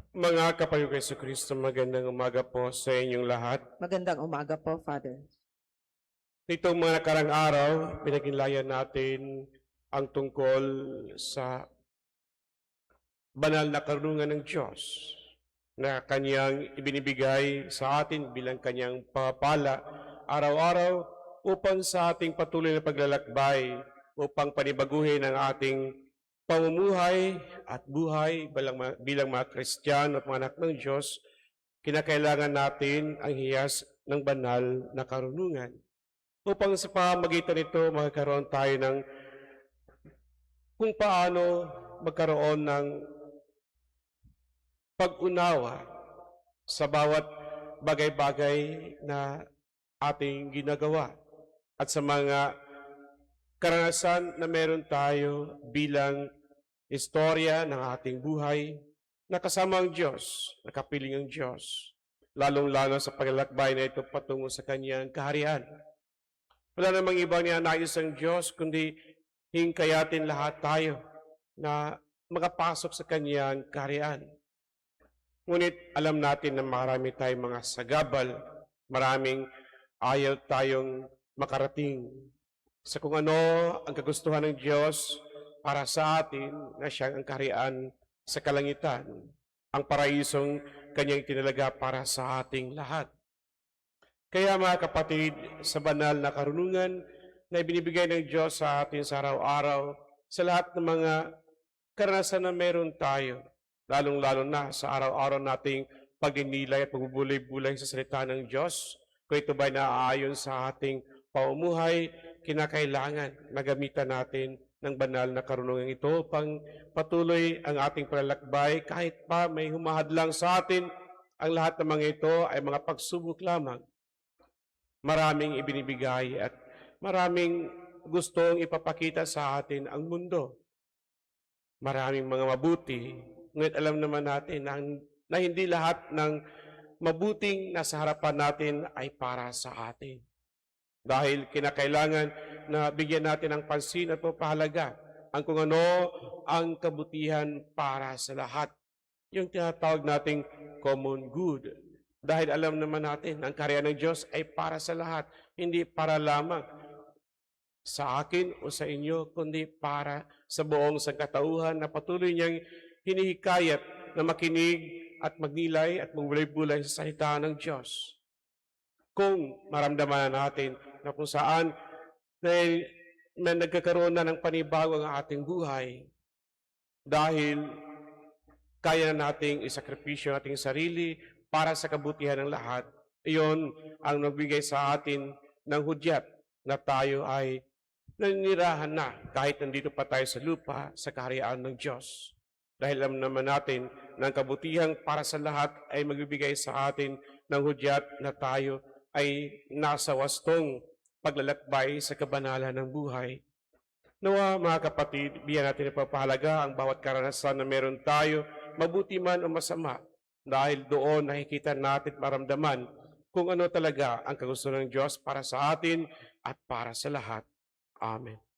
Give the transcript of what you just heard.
Mga kapatid ko Jesucristo, magandang umaga po sa inyong lahat. Magandang umaga po, Father. Nitong mga nakarang araw, pinagnilayan natin ang tungkol sa banal na karunungan ng Diyos na Kanyang ibinibigay sa atin bilang Kanyang papala araw-araw upang sa ating patuloy na paglalakbay, upang panibaguhin ang ating pamumuhay at buhay bilang mga Kristiyano at mga anak ng Diyos. Kinakailangan natin ang hiyas ng banal na karunungan. Upang sa pamamagitan nito, magkaroon tayo ng kung paano magkaroon ng pag-unawa sa bawat bagay-bagay na ating ginagawa at sa mga karanasan na meron tayo bilang istorya ng ating buhay na kasama ang Diyos, nakapiling ang Diyos, lalong-lalo sa paglalakbay na ito patungo sa Kanyang kaharian. Wala namang ibang ninanais ang Diyos, kundi hingkayatin lahat tayo na makapasok sa Kanyang kaharian. Ngunit alam natin na marami tayong mga sagabal, maraming ayaw tayong makarating sa kung ano ang kagustuhan ng Diyos para sa atin na siyang ang kaharian sa kalangitan, ang paraisong Kanyang tinalaga para sa ating lahat. Kaya mga kapatid, sa banal na karunungan na ibinibigay ng Diyos sa atin sa araw-araw, sa lahat ng mga karanasan na meron tayo, lalong-lalo na sa araw-araw nating pagninilay at pagbubulay-bulay sa salita ng Diyos, kung ito ba'y naaayon sa ating pamumuhay, kinakailangan na gamitan natin ng banal na karunungan ito upang patuloy ang ating palalakbay kahit pa may humahadlang sa atin. Ang lahat ng mga ito ay mga pagsubok lamang. Maraming ibinibigay at maraming gustong ipapakita sa atin ang mundo. Maraming mga mabuti, ngunit alam naman natin na hindi lahat ng mabuting nasa harapan natin ay para sa atin. Dahil kinakailangan na bigyan natin ng pansin at pahalaga ang kung ano ang kabutihan para sa lahat. Yung tinatawag nating common good. Dahil alam naman natin ang kaharian ng Diyos ay para sa lahat, hindi para lamang sa akin o sa inyo, kundi para sa buong sangkatauhan na patuloy niyang hinihikayat na makinig at magnilay at magbulay-bulay sa salita ng Diyos. Kung maramdaman natin na kung saan na nagkakaroon na ng panibago ang ating buhay dahil kaya na nating isakripisyo ang ating sarili para sa kabutihan ng lahat, iyon ang nagbigay sa atin ng hudyat na tayo ay naninirahan na kahit nandito pa tayo sa lupa sa kaharian ng Diyos. Dahil alam naman natin na ang kabutihan para sa lahat ay magbibigay sa atin ng hudyat na tayo ay nasa wastong paglalakbay sa kabanalan ng buhay. Nawa mga kapatid, bigyan natin ipapahalaga ang bawat karanasan na meron tayo, mabuti man o masama, dahil doon nakikita natin at maramdaman kung ano talaga ang kagustuhan ng Diyos para sa atin at para sa lahat. Amen.